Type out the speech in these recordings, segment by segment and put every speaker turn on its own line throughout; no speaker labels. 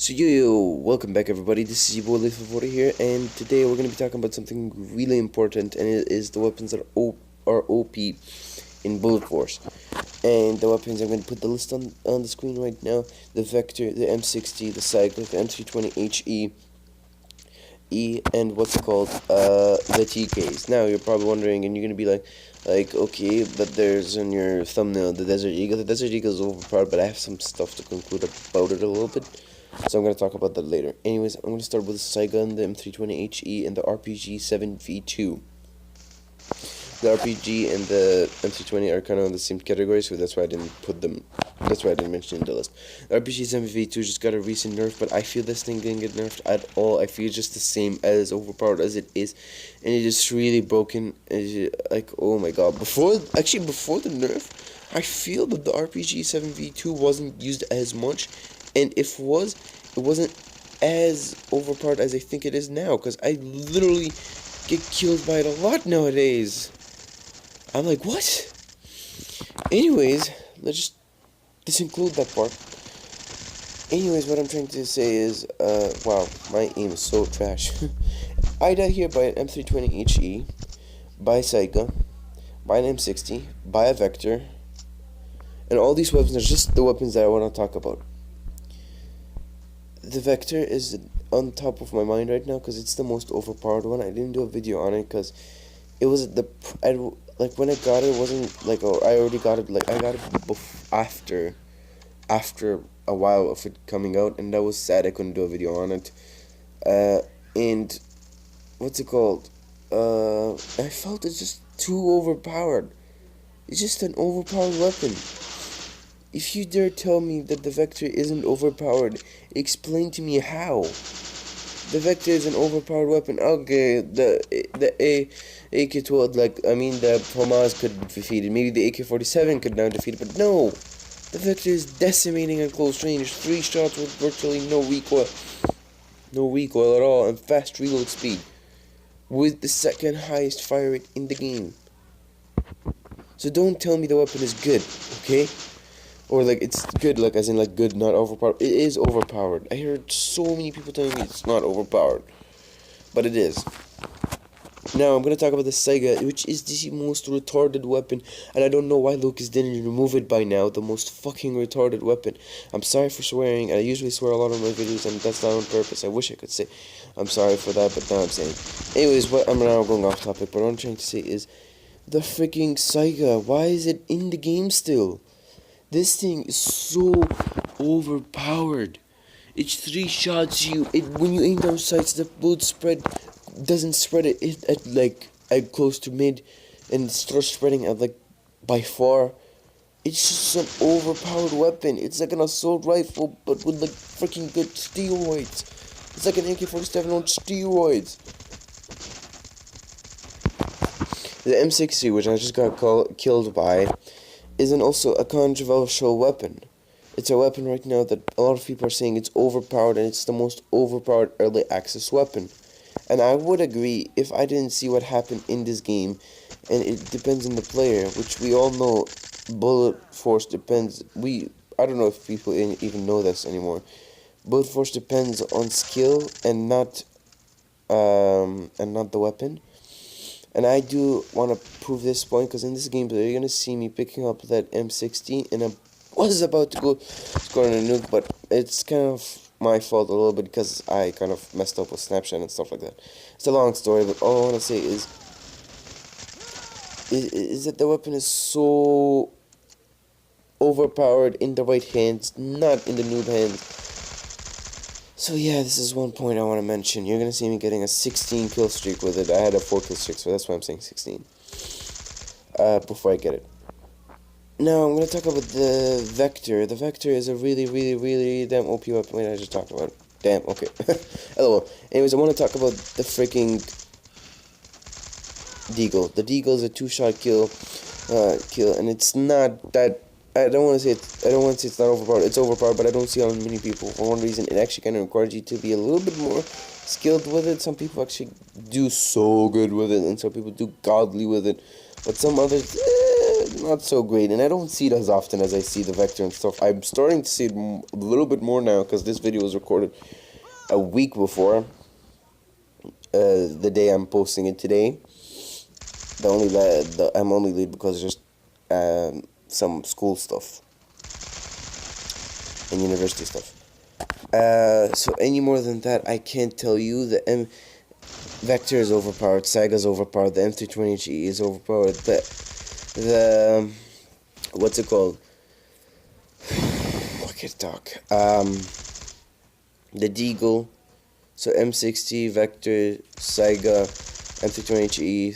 Welcome back everybody, this is your boy Lethal40 here, and today we're going to be talking about something really important, and it is the weapons that are OP in Bullet Force. And the weapons, I'm going to put the list on the screen right now: the Vector, the M60, the Cycler, the M320HE, and what's it called, the TKs. Now you're probably wondering, and you're going to be like, okay, but there's on your thumbnail the Desert Eagle. The Desert Eagle is overpowered, but I have some stuff to conclude about it a little bit. So I'm going to talk about that later. Anyways, I'm going to start with the Saigon, the M320HE, and the RPG-7V2. The RPG and the M320 are kind of in the same category, so that's why I didn't put them. That's why I didn't mention it in the list. The RPG-7V2 just got a recent nerf, but I feel this thing didn't get nerfed at all. I feel it's just the same, as overpowered as it is, and it is really broken. Like, oh my god! Before the nerf, I feel that the RPG-7V2 wasn't used as much, and if it wasn't as overpowered as I think it is now, because I literally get killed by it a lot nowadays. I'm like, what? Anyways, let's just disinclude that part. Anyways, what I'm trying to say is, wow, my aim is so trash. I died here by an M320HE, by a Saiga, by an M60, by a Vector, and all these weapons are just the weapons that I want to talk about. The Vector is on top of my mind right now because it's the most overpowered one. I didn't do a video on it because it was when I got it, wasn't like, oh, I already got it, like I got it after a while of it coming out, and that was sad. I couldn't do a video on it. And what's it called? I felt it's just too overpowered. It's just an overpowered weapon. If you dare tell me that the Vector isn't overpowered, explain to me how. The Vector is an overpowered weapon. Okay, the AK-12, the FAMAS could defeat it. Maybe the AK-47 could now defeat it, but no! The Vector is decimating at close range. 3 shots with virtually no recoil. No recoil at all, and fast reload speed. With the second highest fire rate in the game. So don't tell me the weapon is good, okay? Or it's good, as in good, not overpowered. It is overpowered. I heard so many people telling me it's not overpowered, but it is. Now I'm gonna talk about the Saiga, which is the most retarded weapon, and I don't know why Lucas didn't remove it by now. The most fucking retarded weapon. I'm sorry for swearing. I usually swear a lot on my videos, and that's not on purpose. I wish I could say I'm sorry for that, but now I'm saying. Anyways, I'm now going off topic. But what I'm trying to say is the freaking Saiga. Why is it in the game still? This thing is so overpowered. It's 3 shots when you aim down sights, the bullet doesn't spread at close to mid, and it starts spreading at by far. It's just an overpowered weapon. It's like an assault rifle, but with freaking good steroids. It's like an AK-47 on steroids. The M60, which I just got killed by, isn't also a controversial weapon. It's a weapon right now that a lot of people are saying it's overpowered, and it's the most overpowered early access weapon. And I would agree if I didn't see what happened in this game, and it depends on the player, which we all know. Bullet Force depends. I don't know if people even know this anymore. Bullet Force depends on skill and not the weapon. And I do want to prove this point, because in this gameplay you're going to see me picking up that M60, and I was about to go score on a nuke, but it's kind of my fault a little bit, because I kind of messed up with Snapchat and stuff like that. It's a long story, but all I want to say is that the weapon is so overpowered in the right hands, not in the noob hands. So yeah, this is one point I want to mention. You're going to see me getting a 16 kill streak with it. I had a 4 kill streak, so that's why I'm saying 16. Before I get it. Now, I'm going to talk about the Vector. The Vector is a really, really, really damn OP weapon. Wait, I just talked about it. Damn, okay. LOL. Anyways, I want to talk about the freaking Deagle. The Deagle is a 2-shot kill, and it's not that. I don't want to say it's not overpowered. It's overpowered, but I don't see how many people. For one reason, it actually kind of encourages you to be a little bit more skilled with it. Some people actually do so good with it, and some people do godly with it. But some others, not so great, and I don't see it as often as I see the Vector and stuff. I'm starting to see it a little bit more now because this video was recorded a week before the day I'm posting it today. I'm only late because just some school stuff and university stuff. So any more than that, I can't tell you. The Vector is overpowered. Saiga's overpowered. The M320HE is overpowered. The what's it called? I can't talk. The Deagle. So M60, Vector, Saiga, M320HE,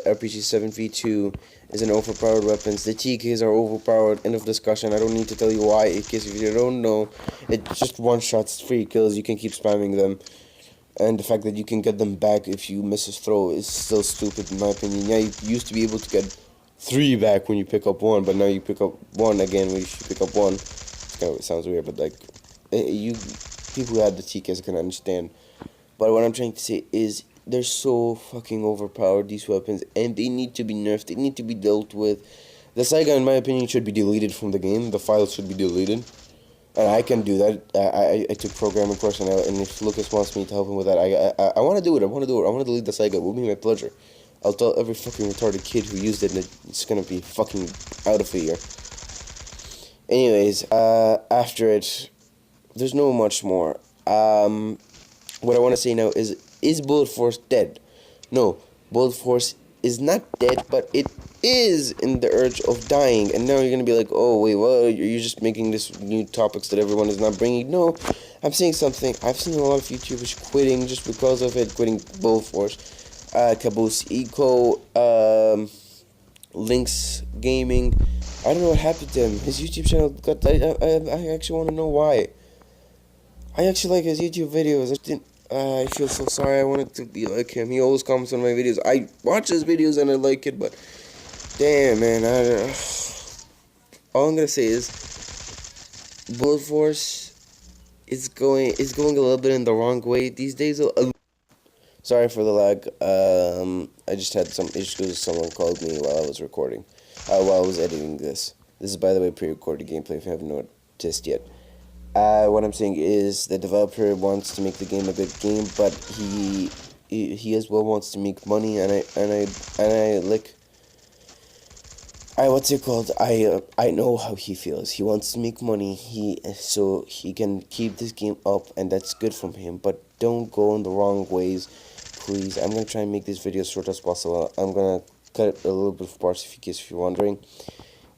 RPG-7V2 is an overpowered weapons. The TKs are overpowered. End of discussion. I don't need to tell you why. In case if you don't know, it's just one shots, 3 kills. You can keep spamming them. And the fact that you can get them back if you miss a throw is still stupid in my opinion. Yeah, you used to be able to get 3 back when you pick up 1, but now you pick up 1 again when you should pick up 1. It sounds weird, but like, people who had the TKs can understand. But what I'm trying to say is, they're so fucking overpowered, these weapons, and they need to be nerfed. They need to be dealt with. The Saiga, in my opinion, should be deleted from the game. The files should be deleted. And I can do that. I took programming course, and if Lucas wants me to help him with that, I want to do it. I want to delete the Saiga. It will be my pleasure. I'll tell every fucking retarded kid who used it that it's gonna be fucking out of here. Anyways, after it, there's no much more. What I want to say now is Bullet Force dead? No, Bullet Force is not dead, but it is in the urge of dying. And now you're gonna be like, oh wait, well, you're just making this new topics that everyone is not bringing. No, I'm saying something. I've seen a lot of YouTubers quitting just because of it, quitting Bullet Force. Caboose Eco, Lynx Gaming. I don't know what happened to him. His YouTube channel got. I actually want to know why. I actually like his YouTube videos. I feel so sorry. I wanted to be like him. He always comments on my videos. I watch his videos and I like it, but damn, man. All I'm gonna say is Bullet Force is going a little bit in the wrong way these days. Sorry for the lag. I just had some issues. Someone called me while I was recording. While I was editing this. This is, by the way, pre-recorded gameplay if you haven't noticed yet. What I'm saying is the developer wants to make the game a good game, but he as well wants to make money, and what's it called? I know how he feels. He wants to make money. So he can keep this game up, and that's good from him. But don't go in the wrong ways, please. I'm gonna try and make this video as short as possible. I'm gonna cut it a little bit of parts in case if you're wondering.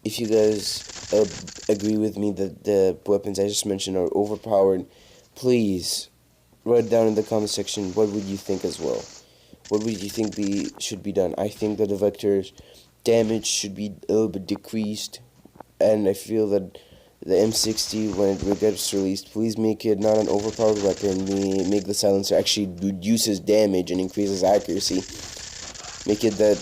If you guys agree with me that the weapons I just mentioned are overpowered, please write down in the comment section what would you think as well. What would you think should be done? I think that the Vector's damage should be a little bit decreased, and I feel that the M60, when it gets released, please make it not an overpowered weapon. Make the silencer actually reduces damage and increases accuracy. Make it that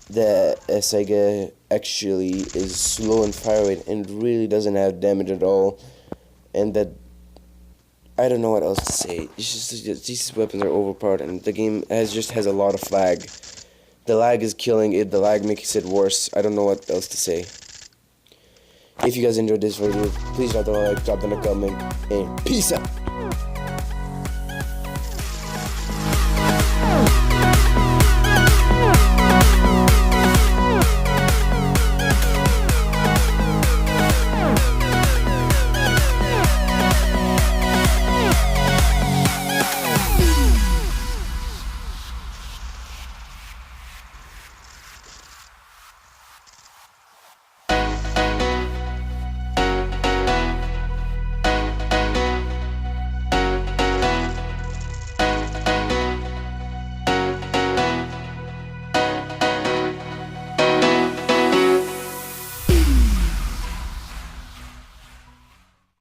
the Saiga actually is slow in fire rate and really doesn't have damage at all, and that I don't know what else to say. It's just these weapons are overpowered, and the game has a lot of lag. The lag is killing it. The lag makes it worse. I don't know what else to say. If you guys enjoyed this video, please drop a like, drop in a comment, and peace out.